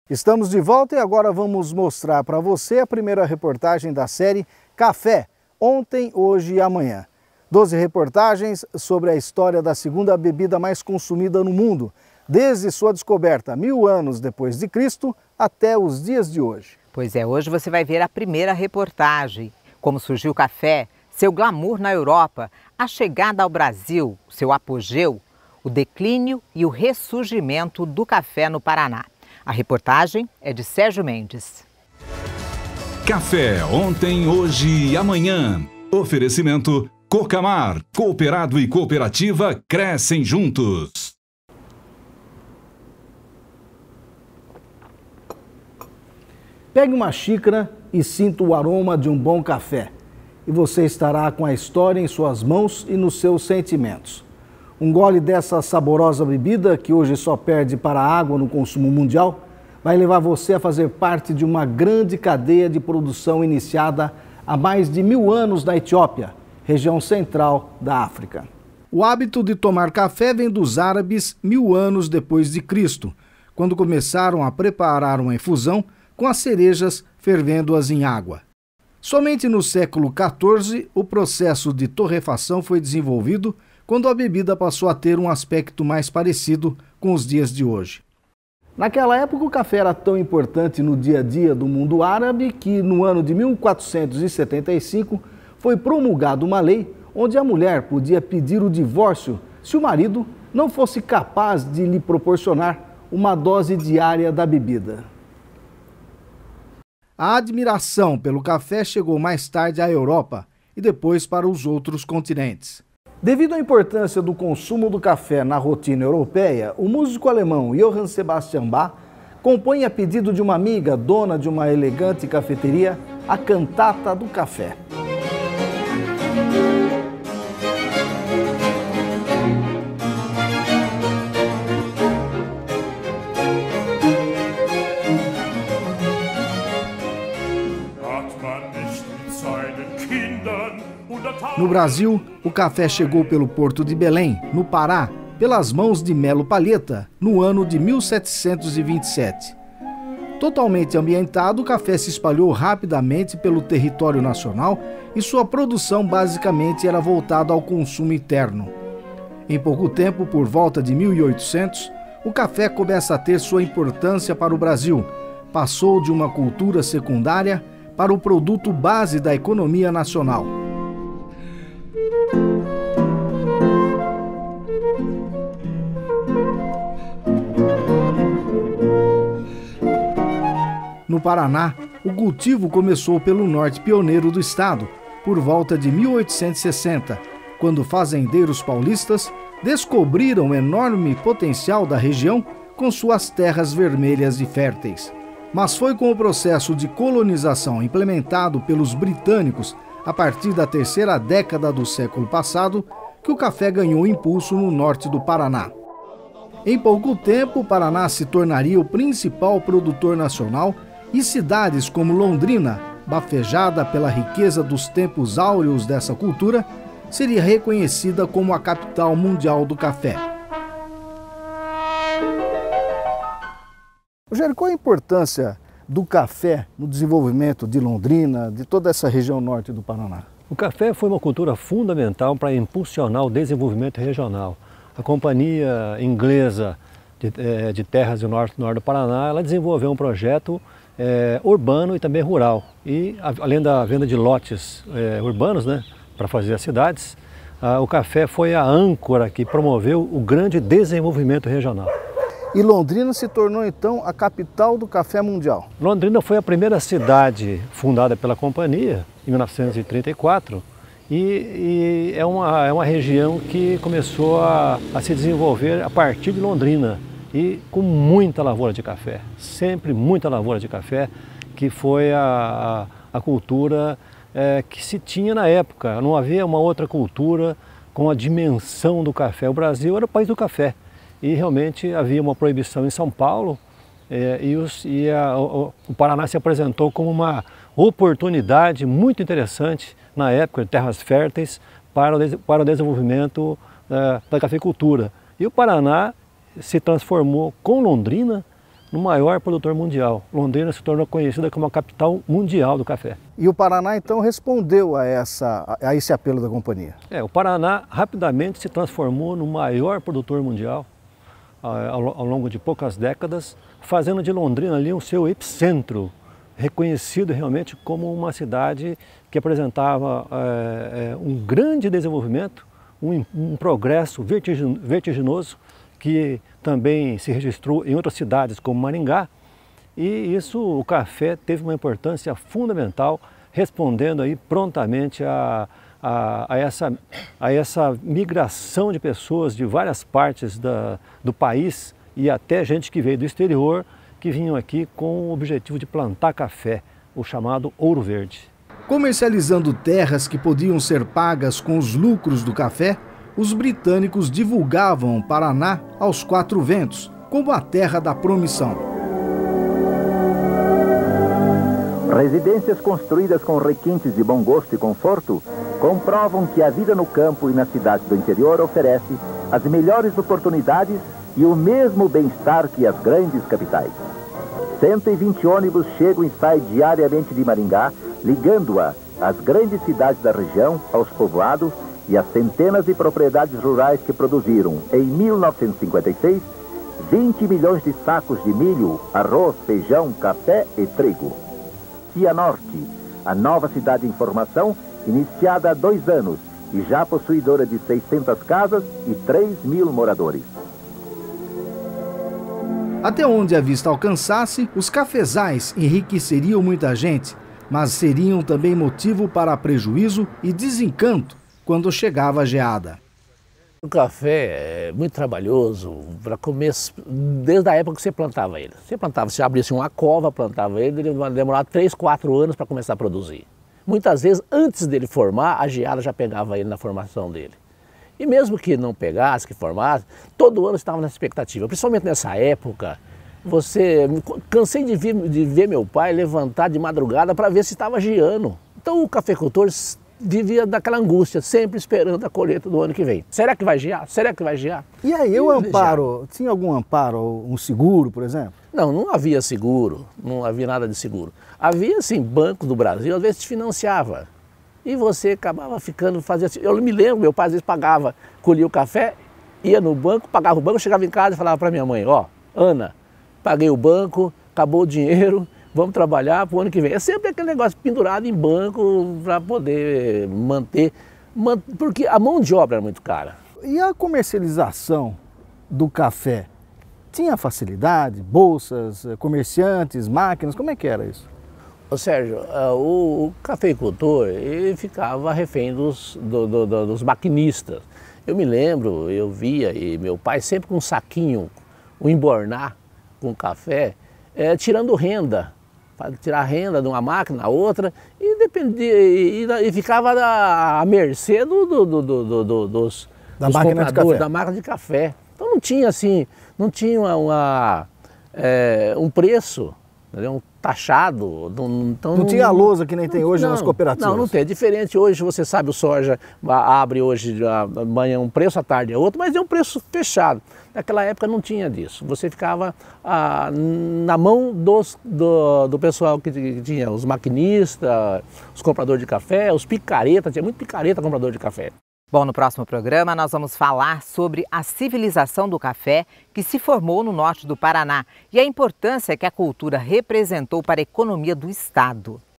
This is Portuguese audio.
Estamos de volta e agora vamos mostrar para você a primeira reportagem da série Café, ontem, hoje e amanhã. 12 reportagens sobre a história da segunda bebida mais consumida no mundo, desde sua descoberta 1000 anos depois de Cristo até os dias de hoje. Pois é, hoje você vai ver a primeira reportagem, como surgiu o café, seu glamour na Europa, a chegada ao Brasil, seu apogeu, o declínio e o ressurgimento do café no Paraná. A reportagem é de Sérgio Mendes. Café ontem, hoje e amanhã. Oferecimento Cocamar. Cooperado e cooperativa crescem juntos. Pegue uma xícara e sinta o aroma de um bom café. E você estará com a história em suas mãos e nos seus sentimentos. Um gole dessa saborosa bebida, que hoje só perde para a água no consumo mundial, vai levar você a fazer parte de uma grande cadeia de produção iniciada há mais de 1000 anos na Etiópia, região central da África. O hábito de tomar café vem dos árabes 1000 anos depois de Cristo, quando começaram a preparar uma infusão com as cerejas fervendo-as em água. Somente no século XIV, o processo de torrefação foi desenvolvido quando a bebida passou a ter um aspecto mais parecido com os dias de hoje. Naquela época, o café era tão importante no dia a dia do mundo árabe que, no ano de 1475, foi promulgada uma lei onde a mulher podia pedir o divórcio se o marido não fosse capaz de lhe proporcionar uma dose diária da bebida. A admiração pelo café chegou mais tarde à Europa e depois para os outros continentes. Devido à importância do consumo do café na rotina europeia, o músico alemão Johann Sebastian Bach compõe a pedido de uma amiga, dona de uma elegante cafeteria, a Cantata do Café. No Brasil, o café chegou pelo Porto de Belém, no Pará, pelas mãos de Melo Palheta, no ano de 1727. Totalmente ambientado, o café se espalhou rapidamente pelo território nacional e sua produção basicamente era voltada ao consumo interno. Em pouco tempo, por volta de 1800, o café começa a ter sua importância para o Brasil. Passou de uma cultura secundária para o produto base da economia nacional. No Paraná, o cultivo começou pelo norte pioneiro do estado, por volta de 1860, quando fazendeiros paulistas descobriram o enorme potencial da região com suas terras vermelhas e férteis. Mas foi com o processo de colonização implementado pelos britânicos a partir da terceira década do século passado que o café ganhou impulso no norte do Paraná. Em pouco tempo, o Paraná se tornaria o principal produtor nacional e cidades como Londrina, bafejada pela riqueza dos tempos áureos dessa cultura, seria reconhecida como a capital mundial do café. Rogério, qual a importância do café no desenvolvimento de Londrina, de toda essa região norte do Paraná? O café foi uma cultura fundamental para impulsionar o desenvolvimento regional. A Companhia Inglesa de Terras do Norte do Paraná, ela desenvolveu um projeto urbano e também rural. E além da venda de lotes urbanos, para fazer as cidades, o café foi a âncora que promoveu o grande desenvolvimento regional. E Londrina se tornou então a capital do café mundial. Londrina foi a primeira cidade fundada pela companhia em 1934 e é uma região que começou a se desenvolver a partir de Londrina. E com muita lavoura de café, sempre muita lavoura de café, que foi a cultura que se tinha na época. Não havia uma outra cultura com a dimensão do café. O Brasil era o país do café e realmente havia uma proibição em São Paulo o Paraná se apresentou como uma oportunidade muito interessante na época de terras férteis para o desenvolvimento da cafeicultura. E o Paraná se transformou com Londrina no maior produtor mundial. Londrina se tornou conhecida como a capital mundial do café. E o Paraná, então, respondeu a esse apelo da companhia? O Paraná rapidamente se transformou no maior produtor mundial ao longo de poucas décadas, fazendo de Londrina ali o seu epicentro, reconhecido realmente como uma cidade que apresentava um grande desenvolvimento, um progresso vertiginoso, que também se registrou em outras cidades como Maringá, e isso, o café teve uma importância fundamental, respondendo aí prontamente a essa migração de pessoas de várias partes do país e até gente que veio do exterior, que vinham aqui com o objetivo de plantar café, o chamado Ouro Verde. Comercializando terras que podiam ser pagas com os lucros do café, os britânicos divulgavam o Paraná aos quatro ventos, como a terra da promissão. Residências construídas com requintes de bom gosto e conforto comprovam que a vida no campo e nas cidades do interior oferece as melhores oportunidades e o mesmo bem-estar que as grandes capitais. 120 ônibus chegam e saem diariamente de Maringá, ligando-a às grandes cidades da região, aos povoados e às centenas de propriedades rurais que produziram, em 1956, 20 milhões de sacos de milho, arroz, feijão, café e trigo. Cianorte, a nova cidade em formação, iniciada há 2 anos e já possuidora de 600 casas e 3.000 moradores. Até onde a vista alcançasse, os cafezais enriqueceriam muita gente, mas seriam também motivo para prejuízo e desencanto quando chegava a geada. O café é muito trabalhoso para comer desde a época que você plantava ele. Você abria uma cova, plantava ele demorava 3, 4 anos para começar a produzir. Muitas vezes, antes dele formar, a geada já pegava ele na formação dele. E mesmo que não pegasse, que formasse, todo ano estava nessa expectativa. Principalmente nessa época, cansei de ver meu pai levantar de madrugada para ver se estava geando. Então o cafeicultor vivia daquela angústia, sempre esperando a colheita do ano que vem. Será que vai gear? Será que vai gear? E aí o amparo, tinha algum amparo, um seguro, por exemplo? Não, não havia seguro, não havia nada de seguro. Havia, sim, Banco do Brasil, às vezes te financiava. E você acabava fazia assim. Eu me lembro, meu pai às vezes pagava, colhia o café, ia no banco, pagava o banco, chegava em casa e falava para minha mãe, Ana, paguei o banco, acabou o dinheiro, vamos trabalhar para o ano que vem. É sempre aquele negócio pendurado em banco para poder manter, porque a mão de obra era muito cara. E a comercialização do café? Tinha facilidade, bolsas, comerciantes, máquinas, como é que era isso? Ô Sérgio, o cafeicultor ele ficava refém dos maquinistas. Eu me lembro, eu via, e meu pai sempre com um saquinho, um embornar com café, tirando renda, para tirar renda de uma máquina a outra, e ficava à mercê dos compradores, da máquina de café. Então não tinha assim, não tinha um preço, entendeu? Taxado. Então, não tinha a lousa que nem tem hoje nas cooperativas? Não tem. É diferente. Hoje, você sabe, o soja abre hoje, amanhã um preço, à tarde é outro, mas é um preço fechado. Naquela época não tinha disso. Você ficava na mão do pessoal que tinha os maquinistas, os compradores de café, os picaretas, tinha muito picareta comprador de café. Bom, no próximo programa nós vamos falar sobre a civilização do café que se formou no norte do Paraná e a importância que a cultura representou para a economia do estado.